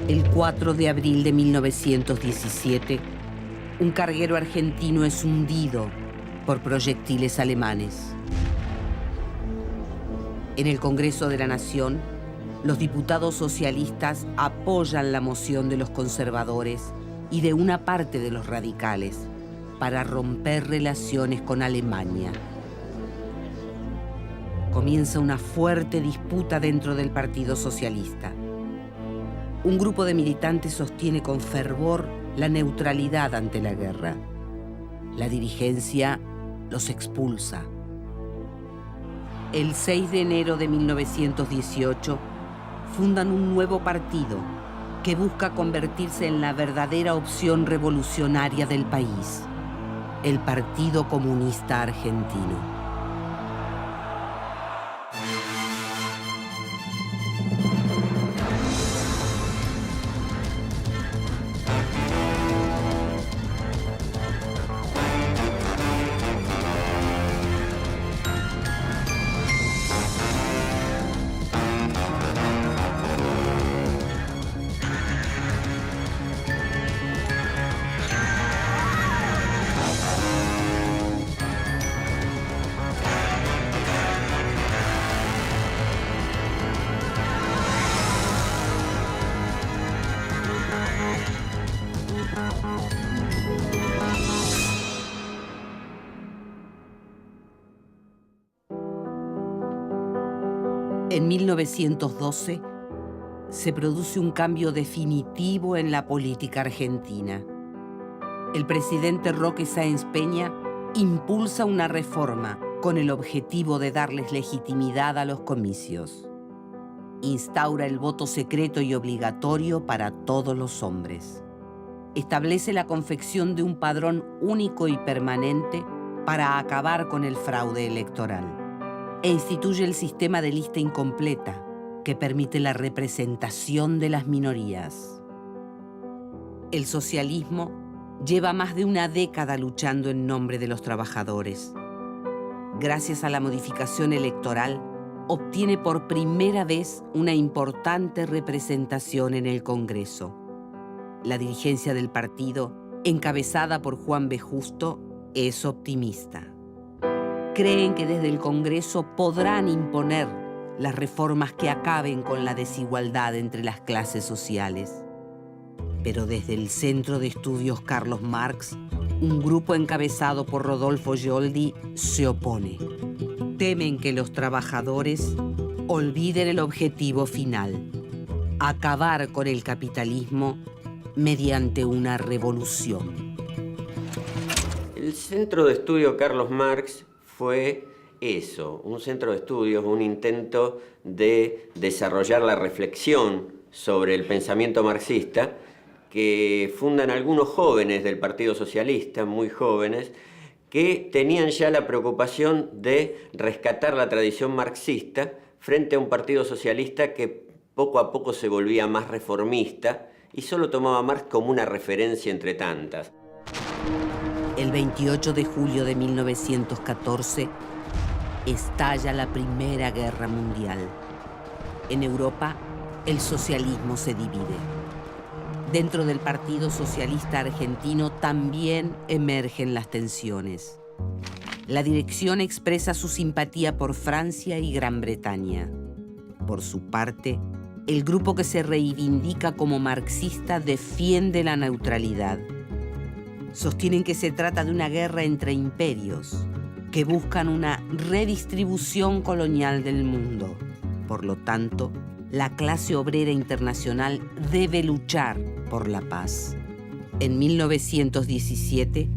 El 4 de abril de 1917, un carguero argentino es hundido por proyectiles alemanes. En el Congreso de la Nación, los diputados socialistas apoyan la moción de los conservadores y de una parte de los radicales para romper relaciones con Alemania. Comienza una fuerte disputa dentro del Partido Socialista. Un grupo de militantes sostiene con fervor la neutralidad ante la guerra. La dirigencia los expulsa. El 6 de enero de 1918 fundan un nuevo partido que busca convertirse en la verdadera opción revolucionaria del país, el Partido Comunista Argentino. En 1912 se produce un cambio definitivo en la política argentina. El presidente Roque Sáenz Peña impulsa una reforma con el objetivo de darles legitimidad a los comicios. Instaura el voto secreto y obligatorio para todos los hombres. Establece la confección de un padrón único y permanente para acabar con el fraude electoral. E instituye el sistema de lista incompleta, que permite la representación de las minorías. El socialismo lleva más de una década luchando en nombre de los trabajadores. Gracias a la modificación electoral, obtiene por primera vez una importante representación en el Congreso. La dirigencia del partido, encabezada por Juan B. Justo, es optimista. Creen que desde el Congreso podrán imponer las reformas que acaben con la desigualdad entre las clases sociales. Pero desde el Centro de Estudios Carlos Marx, un grupo encabezado por Rodolfo Gioldi se opone. Temen que los trabajadores olviden el objetivo final: acabar con el capitalismo mediante una revolución. El Centro de Estudio Carlos Marx fue eso, un centro de estudios, un intento de desarrollar la reflexión sobre el pensamiento marxista que fundan algunos jóvenes del Partido Socialista, muy jóvenes, que tenían ya la preocupación de rescatar la tradición marxista frente a un Partido Socialista que poco a poco se volvía más reformista y solo tomaba a Marx como una referencia entre tantas. El 28 de julio de 1914 estalla la Primera Guerra Mundial. En Europa, el socialismo se divide. Dentro del Partido Socialista Argentino también emergen las tensiones. La dirección expresa su simpatía por Francia y Gran Bretaña. Por su parte, el grupo que se reivindica como marxista defiende la neutralidad. Sostienen que se trata de una guerra entre imperios, que buscan una redistribución colonial del mundo. Por lo tanto, la clase obrera internacional debe luchar por la paz. En 1917,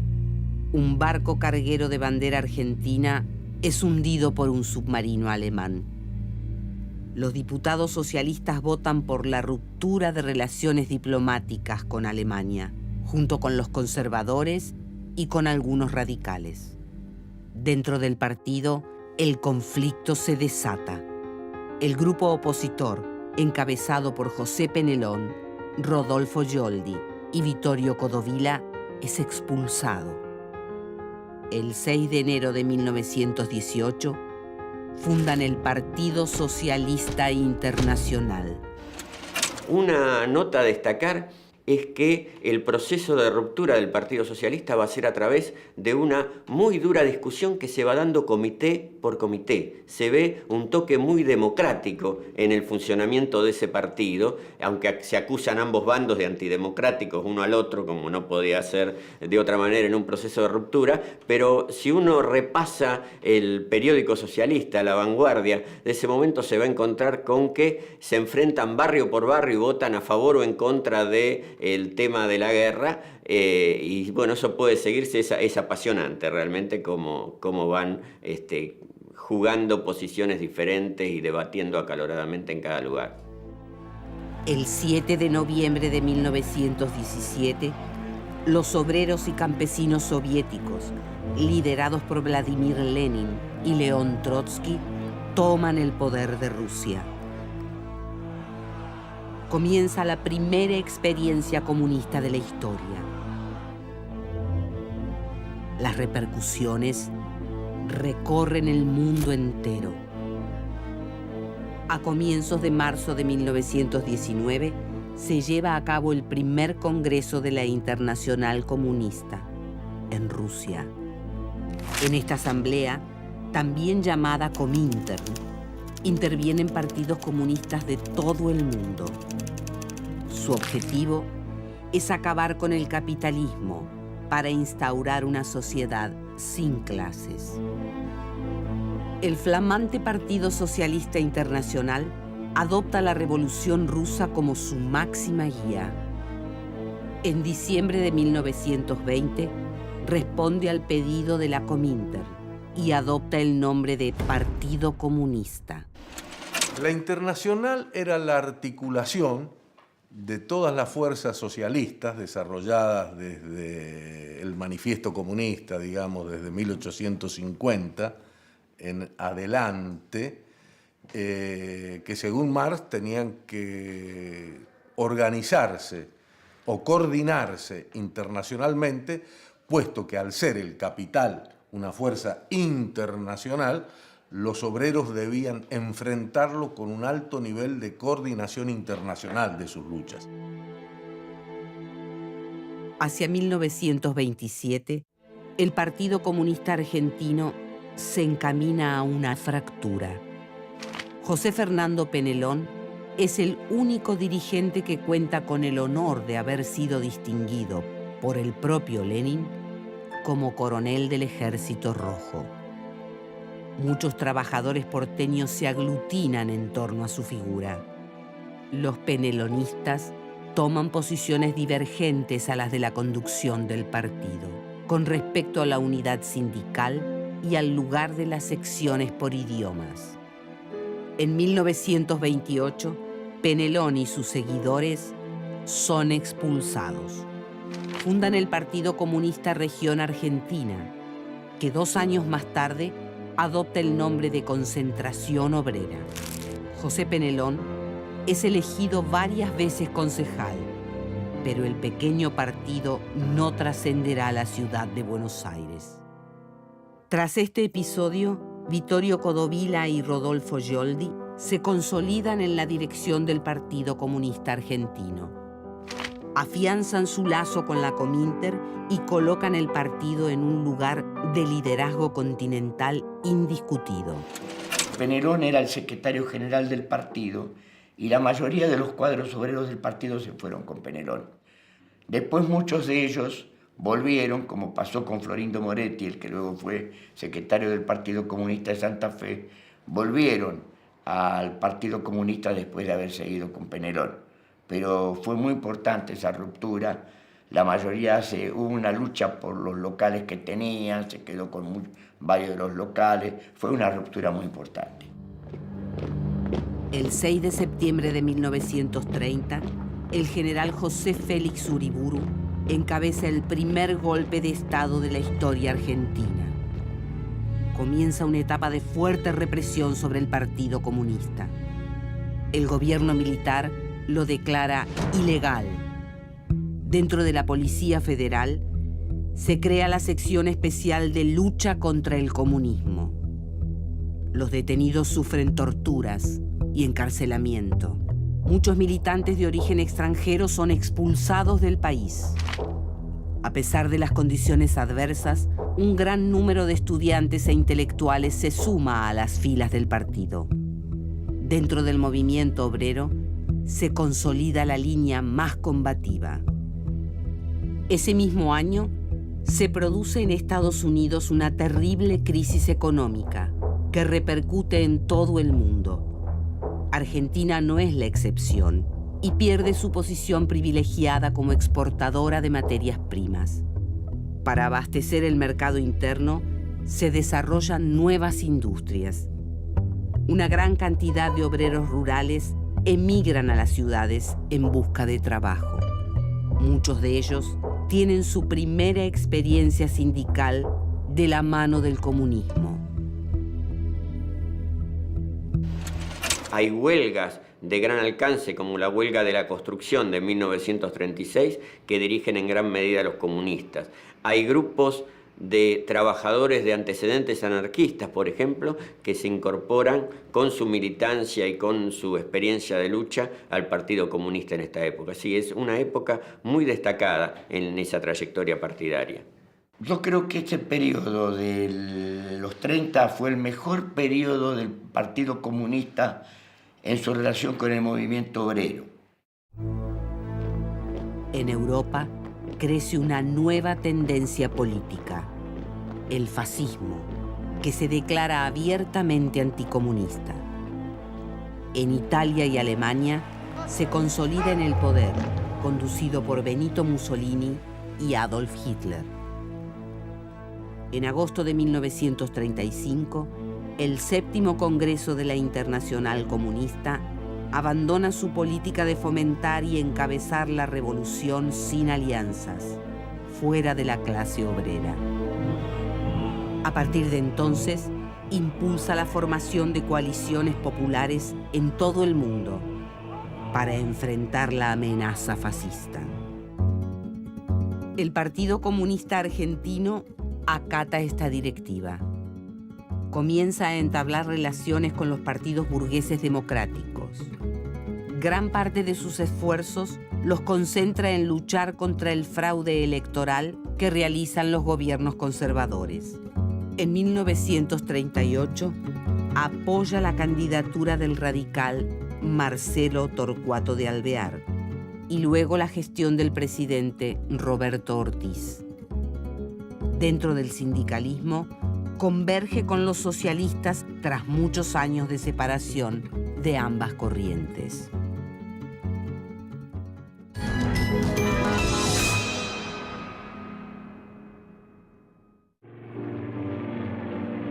un barco carguero de bandera argentina es hundido por un submarino alemán. Los diputados socialistas votan por la ruptura de relaciones diplomáticas con Alemania, junto con los conservadores y con algunos radicales. Dentro del partido, el conflicto se desata. El grupo opositor, encabezado por José Penelón, Rodolfo Gioldi y Vittorio Codovilla, es expulsado. El 6 de enero de 1918, fundan el Partido Socialista Internacional. Una nota a destacar es que el proceso de ruptura del Partido Socialista va a ser a través de una muy dura discusión que se va dando comité por comité. Se ve un toque muy democrático en el funcionamiento de ese partido, aunque se acusan ambos bandos de antidemocráticos uno al otro, como no podía ser de otra manera en un proceso de ruptura, pero si uno repasa el periódico socialista, La Vanguardia, de ese momento se va a encontrar con que se enfrentan barrio por barrio y votan a favor o en contra de el tema de la guerra, y bueno, eso puede seguirse, es apasionante realmente cómo van jugando posiciones diferentes y debatiendo acaloradamente en cada lugar. El 7 de noviembre de 1917, los obreros y campesinos soviéticos, liderados por Vladimir Lenin y León Trotsky, toman el poder de Rusia. Comienza la primera experiencia comunista de la historia. Las repercusiones recorren el mundo entero. A comienzos de marzo de 1919 se lleva a cabo el primer Congreso de la Internacional Comunista en Rusia. En esta asamblea, también llamada Comintern, intervienen partidos comunistas de todo el mundo. Su objetivo es acabar con el capitalismo para instaurar una sociedad sin clases. El flamante Partido Socialista Internacional adopta la Revolución Rusa como su máxima guía. En diciembre de 1920, responde al pedido de la Comintern y adopta el nombre de Partido Comunista. La Internacional era la articulación de todas las fuerzas socialistas desarrolladas desde el Manifiesto Comunista, digamos, desde 1850 en adelante, que según Marx tenían que organizarse o coordinarse internacionalmente, puesto que al ser el capital una fuerza internacional, los obreros debían enfrentarlo con un alto nivel de coordinación internacional de sus luchas. Hacia 1927, el Partido Comunista Argentino se encamina a una fractura. José Fernando Penelón es el único dirigente que cuenta con el honor de haber sido distinguido por el propio Lenin como coronel del Ejército Rojo. Muchos trabajadores porteños se aglutinan en torno a su figura. Los penelonistas toman posiciones divergentes a las de la conducción del partido, con respecto a la unidad sindical y al lugar de las secciones por idiomas. En 1928, Penelón y sus seguidores son expulsados. Fundan el Partido Comunista Región Argentina, que 2 años más tarde adopta el nombre de Concentración Obrera. José Penelón es elegido varias veces concejal, pero el pequeño partido no trascenderá a la ciudad de Buenos Aires. Tras este episodio, Vittorio Codovilla y Rodolfo Gioldi se consolidan en la dirección del Partido Comunista Argentino. Afianzan su lazo con la Comintern y colocan el partido en un lugar de liderazgo continental indiscutido. Penelón era el secretario general del partido y la mayoría de los cuadros obreros del partido se fueron con Penelón. Después muchos de ellos volvieron, como pasó con Florindo Moretti, el que luego fue secretario del Partido Comunista de Santa Fe, volvieron al Partido Comunista después de haberse ido con Penelón. Pero fue muy importante esa ruptura. La mayoría hubo una lucha por los locales que tenían, se quedó con varios de los locales. Fue una ruptura muy importante. El 6 de septiembre de 1930, el general José Félix Uriburu encabeza el primer golpe de Estado de la historia argentina. Comienza una etapa de fuerte represión sobre el Partido Comunista. El gobierno militar lo declara ilegal. Dentro de la Policía Federal se crea la sección especial de lucha contra el comunismo. Los detenidos sufren torturas y encarcelamiento. Muchos militantes de origen extranjero son expulsados del país. A pesar de las condiciones adversas, un gran número de estudiantes e intelectuales se suma a las filas del partido. Dentro del movimiento obrero se consolida la línea más combativa. Ese mismo año se produce en Estados Unidos una terrible crisis económica que repercute en todo el mundo. Argentina no es la excepción y pierde su posición privilegiada como exportadora de materias primas. Para abastecer el mercado interno, se desarrollan nuevas industrias. Una gran cantidad de obreros rurales emigran a las ciudades en busca de trabajo. Muchos de ellos tienen su primera experiencia sindical de la mano del comunismo. Hay huelgas de gran alcance, como la huelga de la construcción de 1936, que dirigen en gran medida a los comunistas. Hay grupos de trabajadores de antecedentes anarquistas, por ejemplo, que se incorporan con su militancia y con su experiencia de lucha al Partido Comunista en esta época. Sí, es una época muy destacada en esa trayectoria partidaria. Yo creo que este periodo de los 30 fue el mejor periodo del Partido Comunista en su relación con el movimiento obrero. En Europa crece una nueva tendencia política, el fascismo, que se declara abiertamente anticomunista. En Italia y Alemania se consolida en el poder, conducido por Benito Mussolini y Adolf Hitler. En agosto de 1935, el séptimo Congreso de la Internacional Comunista abandona su política de fomentar y encabezar la revolución sin alianzas, fuera de la clase obrera. A partir de entonces, impulsa la formación de coaliciones populares en todo el mundo para enfrentar la amenaza fascista. El Partido Comunista Argentino acata esta directiva. Comienza a entablar relaciones con los partidos burgueses democráticos. Gran parte de sus esfuerzos los concentra en luchar contra el fraude electoral que realizan los gobiernos conservadores. En 1938 apoya la candidatura del radical Marcelo Torcuato de Alvear y luego la gestión del presidente Roberto Ortiz. Dentro del sindicalismo, converge con los socialistas tras muchos años de separación de ambas corrientes.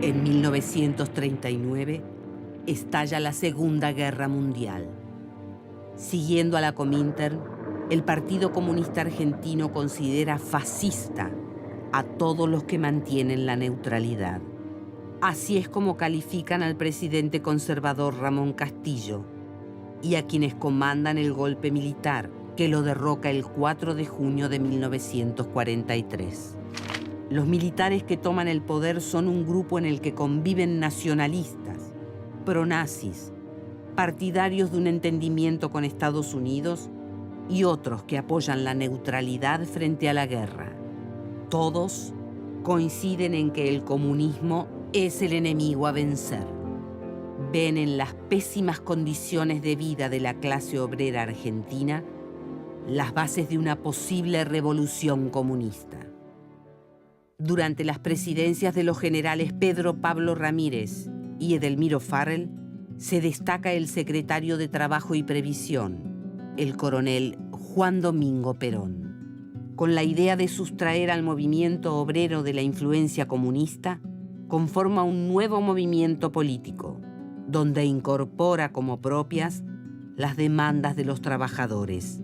En 1939 estalla la Segunda Guerra Mundial. Siguiendo a la Comintern, el Partido Comunista Argentino considera fascista a todos los que mantienen la neutralidad. Así es como califican al presidente conservador Ramón Castillo y a quienes comandan el golpe militar que lo derroca el 4 de junio de 1943. Los militares que toman el poder son un grupo en el que conviven nacionalistas, pronazis, partidarios de un entendimiento con Estados Unidos y otros que apoyan la neutralidad frente a la guerra. Todos coinciden en que el comunismo es el enemigo a vencer. Ven en las pésimas condiciones de vida de la clase obrera argentina las bases de una posible revolución comunista. Durante las presidencias de los generales Pedro Pablo Ramírez y Edelmiro Farrell, se destaca el secretario de Trabajo y Previsión, el coronel Juan Domingo Perón. Con la idea de sustraer al movimiento obrero de la influencia comunista, conforma un nuevo movimiento político, donde incorpora como propias las demandas de los trabajadores.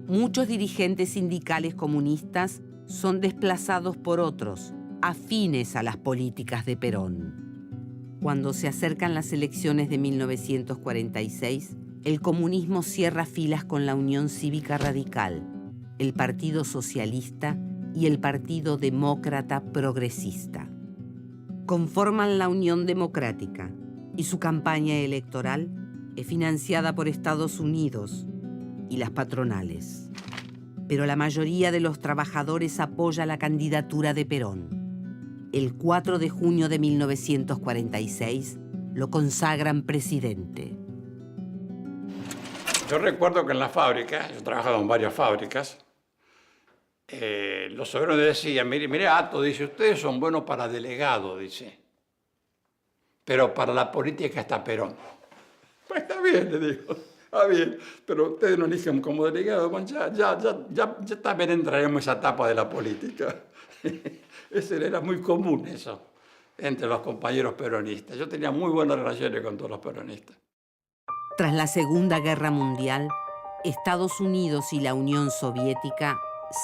Muchos dirigentes sindicales comunistas son desplazados por otros, afines a las políticas de Perón. Cuando se acercan las elecciones de 1946, el comunismo cierra filas con la Unión Cívica Radical, el Partido Socialista y el Partido Demócrata Progresista. Conforman la Unión Democrática y su campaña electoral Es financiada por Estados Unidos y las patronales. Pero la mayoría de los trabajadores apoya la candidatura de Perón. El 4 de junio de 1946 lo consagran presidente. Yo recuerdo que en la fábrica, yo he trabajado en varias fábricas, los obreros decían, mire, Ato, dice, ustedes son buenos para delegado, dice, pero para la política está Perón. Pues está bien, le digo, está bien, pero ustedes nos eligen como delegado, bueno, ya también entraremos en esa etapa de la política. Ese era muy común eso, entre los compañeros peronistas. Yo tenía muy buenas relaciones con todos los peronistas. Tras la Segunda Guerra Mundial, Estados Unidos y la Unión Soviética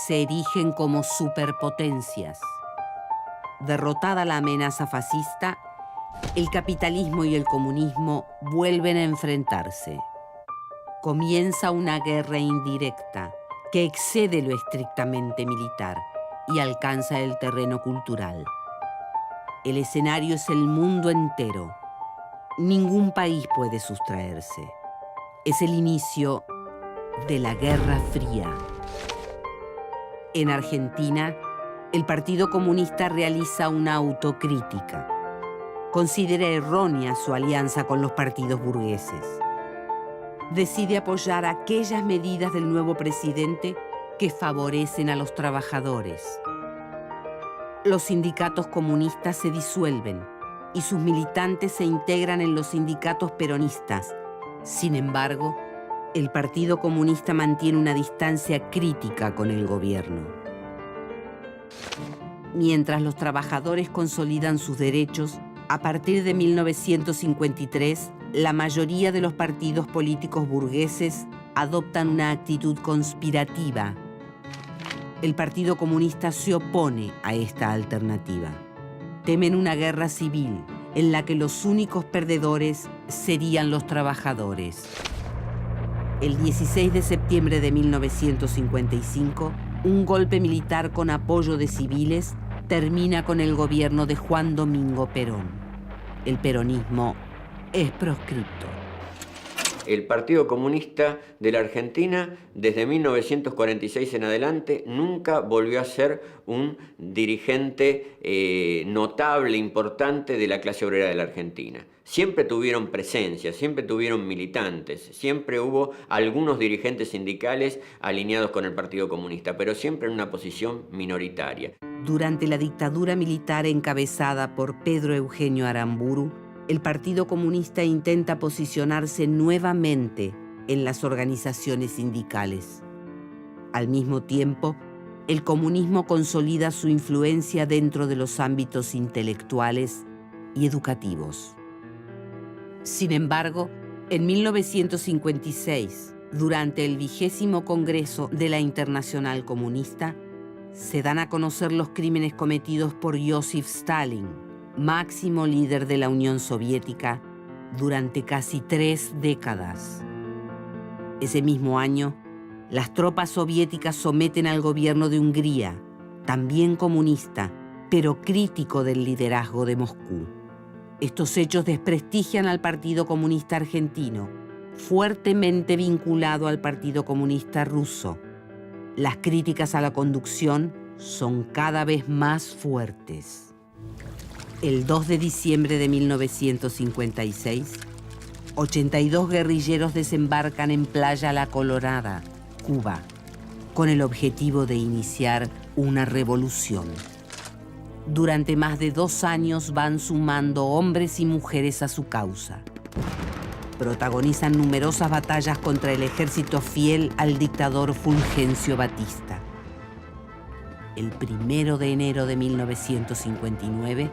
se erigen como superpotencias. Derrotada la amenaza fascista, el capitalismo y el comunismo vuelven a enfrentarse. Comienza una guerra indirecta que excede lo estrictamente militar y alcanza el terreno cultural. El escenario es el mundo entero. Ningún país puede sustraerse. Es el inicio de la Guerra Fría. En Argentina, el Partido Comunista realiza una autocrítica. Considera errónea su alianza con los partidos burgueses. Decide apoyar aquellas medidas del nuevo presidente que favorecen a los trabajadores. Los sindicatos comunistas se disuelven y sus militantes se integran en los sindicatos peronistas. Sin embargo, el Partido Comunista mantiene una distancia crítica con el gobierno. Mientras los trabajadores consolidan sus derechos, a partir de 1953, la mayoría de los partidos políticos burgueses adoptan una actitud conspirativa. El Partido Comunista se opone a esta alternativa. Temen una guerra civil en la que los únicos perdedores serían los trabajadores. El 16 de septiembre de 1955, un golpe militar con apoyo de civiles termina con el gobierno de Juan Domingo Perón. El peronismo es proscripto. El Partido Comunista de la Argentina, desde 1946 en adelante, nunca volvió a ser un dirigente notable, importante de la clase obrera de la Argentina. Siempre tuvieron presencia, siempre tuvieron militantes, siempre hubo algunos dirigentes sindicales alineados con el Partido Comunista, pero siempre en una posición minoritaria. Durante la dictadura militar encabezada por Pedro Eugenio Aramburu, el Partido Comunista intenta posicionarse nuevamente en las organizaciones sindicales. Al mismo tiempo, el comunismo consolida su influencia dentro de los ámbitos intelectuales y educativos. Sin embargo, en 1956, durante el 20º Congreso de la Internacional Comunista, se dan a conocer los crímenes cometidos por Joseph Stalin, máximo líder de la Unión Soviética durante casi 3 décadas. Ese mismo año, las tropas soviéticas someten al gobierno de Hungría, también comunista, pero crítico del liderazgo de Moscú. Estos hechos desprestigian al Partido Comunista Argentino, fuertemente vinculado al Partido Comunista Ruso. Las críticas a la conducción son cada vez más fuertes. El 2 de diciembre de 1956, 82 guerrilleros desembarcan en Playa La Colorada, Cuba, con el objetivo de iniciar una revolución. Durante más de 2 años van sumando hombres y mujeres a su causa. Protagonizan numerosas batallas contra el ejército fiel al dictador Fulgencio Batista. El 1 de enero de 1959,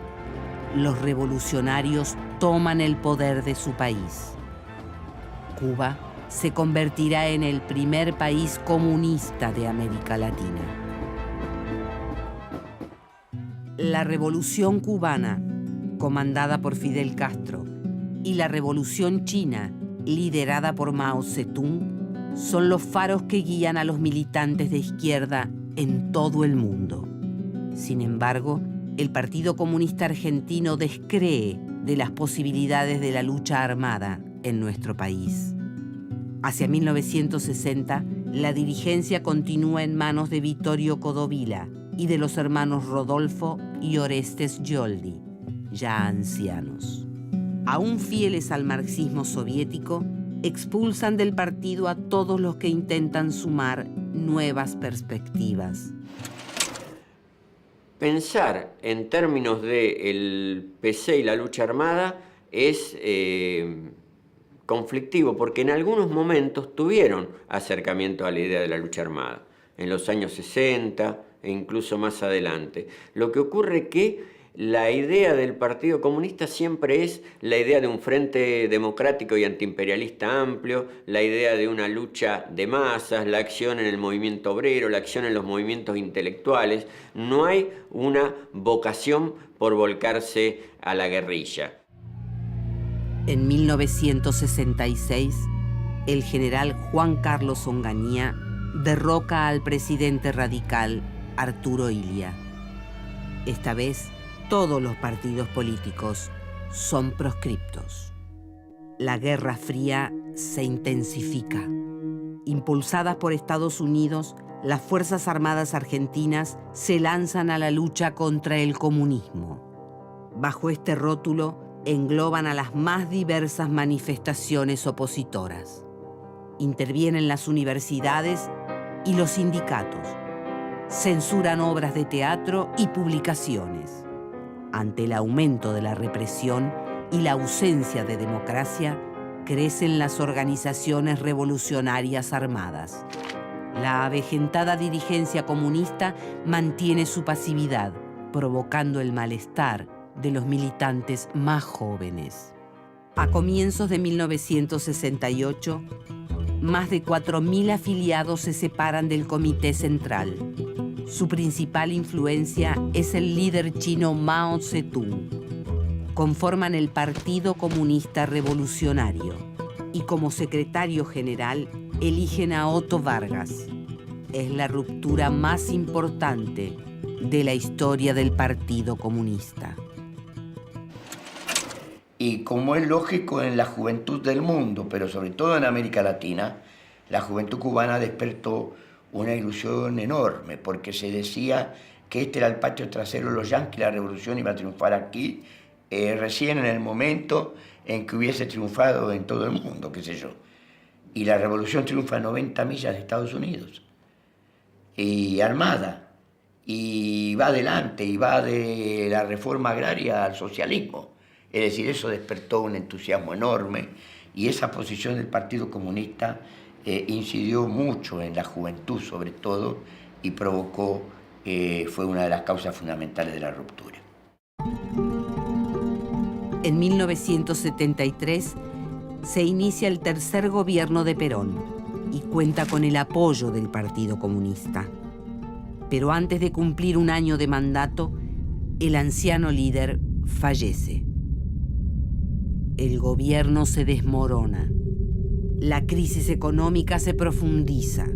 los revolucionarios toman el poder de su país. Cuba se convertirá en el primer país comunista de América Latina. La Revolución Cubana, comandada por Fidel Castro, y la Revolución China, liderada por Mao Zedong, son los faros que guían a los militantes de izquierda en todo el mundo. Sin embargo, el Partido Comunista Argentino descree de las posibilidades de la lucha armada en nuestro país. Hacia 1960, la dirigencia continúa en manos de Vittorio Codovilla y de los hermanos Rodolfo y Orestes Gioldi, ya ancianos. Aún fieles al marxismo soviético, expulsan del partido a todos los que intentan sumar nuevas perspectivas. Pensar en términos del PC y la lucha armada es conflictivo, porque en algunos momentos tuvieron acercamiento a la idea de la lucha armada, en los años 60 e incluso más adelante. Lo que ocurre que la idea del Partido Comunista siempre es la idea de un frente democrático y antiimperialista amplio, la idea de una lucha de masas, la acción en el movimiento obrero, la acción en los movimientos intelectuales. No hay una vocación por volcarse a la guerrilla. En 1966, el general Juan Carlos Onganía derroca al presidente radical Arturo Illia. Esta vez, todos los partidos políticos son proscriptos. La Guerra Fría se intensifica. Impulsadas por Estados Unidos, las Fuerzas Armadas argentinas se lanzan a la lucha contra el comunismo. Bajo este rótulo, engloban a las más diversas manifestaciones opositoras. Intervienen las universidades y los sindicatos. Censuran obras de teatro y publicaciones. Ante el aumento de la represión y la ausencia de democracia, crecen las organizaciones revolucionarias armadas. La avejentada dirigencia comunista mantiene su pasividad, provocando el malestar de los militantes más jóvenes. A comienzos de 1968, más de 4.000 afiliados se separan del Comité Central. Su principal influencia es el líder chino Mao Zedong. Conforman el Partido Comunista Revolucionario y como secretario general eligen a Otto Vargas. Es la ruptura más importante de la historia del Partido Comunista. Y como es lógico en la juventud del mundo, pero sobre todo en América Latina, la juventud cubana despertó una ilusión enorme, porque se decía que este era el patio trasero de los yanquis, la revolución iba a triunfar aquí, recién en el momento en que hubiese triunfado en todo el mundo, qué sé yo. Y la revolución triunfa a 90 millas de Estados Unidos, y armada, y va adelante, y va de la reforma agraria al socialismo. Es decir, eso despertó un entusiasmo enorme, y esa posición del Partido Comunista incidió mucho en la juventud sobre todo y provocó, fue una de las causas fundamentales de la ruptura. En 1973 se inicia el tercer gobierno de Perón y cuenta con el apoyo del Partido Comunista. Pero antes de cumplir un año de mandato, el anciano líder fallece. El gobierno se desmorona. La crisis económica se profundiza.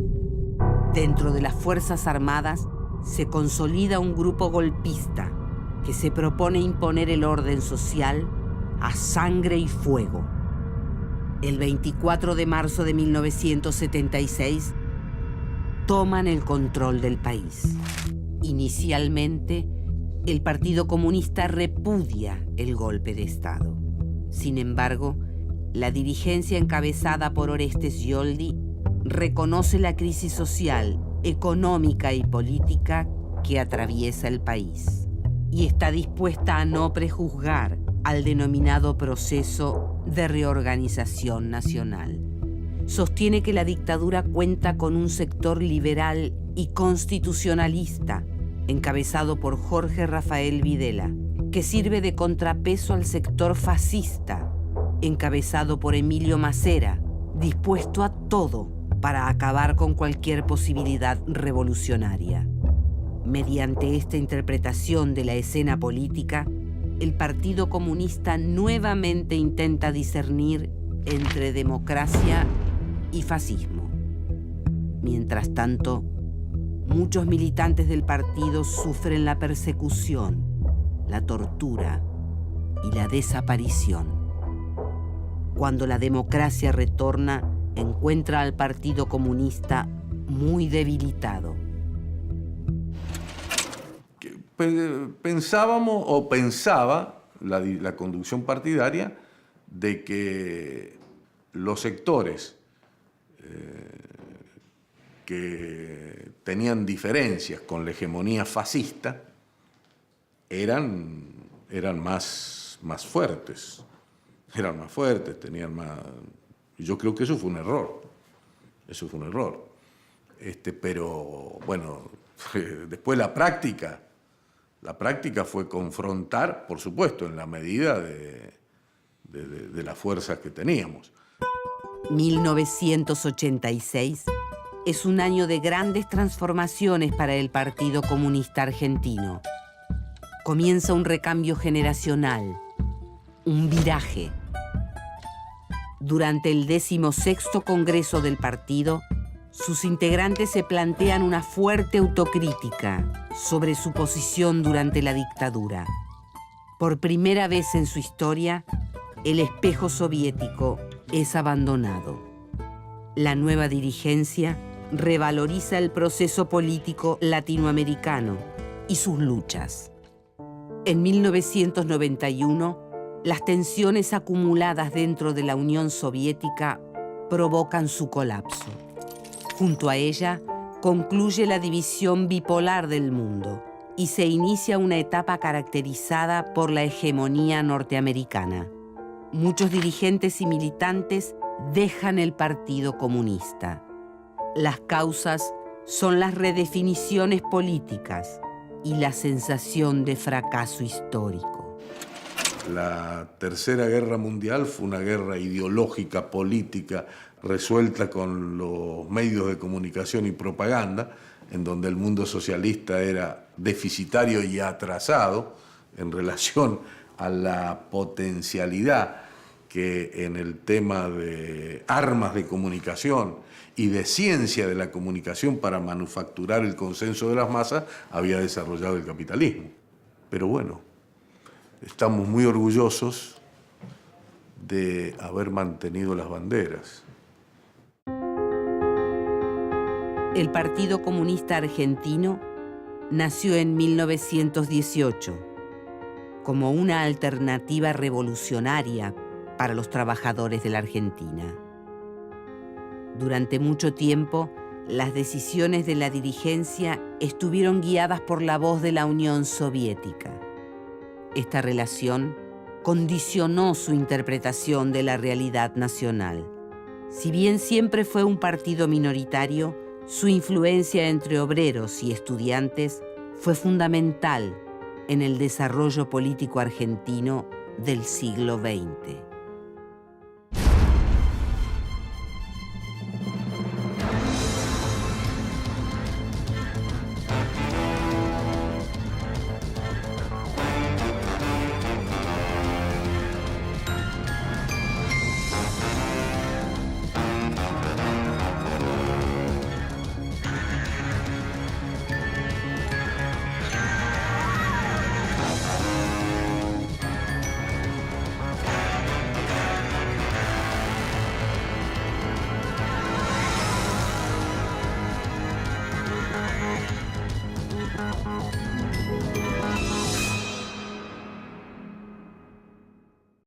Dentro de las Fuerzas Armadas se consolida un grupo golpista que se propone imponer el orden social a sangre y fuego. El 24 de marzo de 1976 toman el control del país. Inicialmente, el Partido Comunista repudia el golpe de Estado. Sin embargo, la dirigencia encabezada por Orestes Gioldi reconoce la crisis social, económica y política que atraviesa el país y está dispuesta a no prejuzgar al denominado proceso de reorganización nacional. Sostiene que la dictadura cuenta con un sector liberal y constitucionalista encabezado por Jorge Rafael Videla, que sirve de contrapeso al sector fascista encabezado por Emilio Macera, dispuesto a todo para acabar con cualquier posibilidad revolucionaria. Mediante esta interpretación de la escena política, el Partido Comunista nuevamente intenta discernir entre democracia y fascismo. Mientras tanto, muchos militantes del partido sufren la persecución, la tortura y la desaparición. cuando la democracia retorna, encuentra al Partido Comunista muy debilitado. Pensábamos, o pensaba la conducción partidaria, de que los sectores que tenían diferencias con la hegemonía fascista eran más fuertes. Eran más fuertes, tenían más... Yo creo que eso fue un error. Eso fue un error. Pero, bueno, después la práctica fue confrontar, por supuesto, en la medida de las fuerzas que teníamos. 1986 es un año de grandes transformaciones para el Partido Comunista Argentino. Comienza un recambio generacional, un viraje. Durante el 16º Congreso del partido, sus integrantes se plantean una fuerte autocrítica sobre su posición durante la dictadura. Por primera vez en su historia, el espejo soviético es abandonado. La nueva dirigencia revaloriza el proceso político latinoamericano y sus luchas. En 1991, las tensiones acumuladas dentro de la Unión Soviética provocan su colapso. Junto a ella, concluye la división bipolar del mundo y se inicia una etapa caracterizada por la hegemonía norteamericana. Muchos dirigentes y militantes dejan el Partido Comunista. Las causas son las redefiniciones políticas y la sensación de fracaso histórico. La Tercera Guerra Mundial fue una guerra ideológica, política, resuelta con los medios de comunicación y propaganda, en donde el mundo socialista era deficitario y atrasado en relación a la potencialidad que en el tema de armas de comunicación y de ciencia de la comunicación para manufacturar el consenso de las masas había desarrollado el capitalismo. Pero bueno, estamos muy orgullosos de haber mantenido las banderas. El Partido Comunista Argentino nació en 1918 como una alternativa revolucionaria para los trabajadores de la Argentina. Durante mucho tiempo, las decisiones de la dirigencia estuvieron guiadas por la voz de la Unión Soviética. Esta relación condicionó su interpretación de la realidad nacional. Si bien siempre fue un partido minoritario, su influencia entre obreros y estudiantes fue fundamental en el desarrollo político argentino del siglo XX.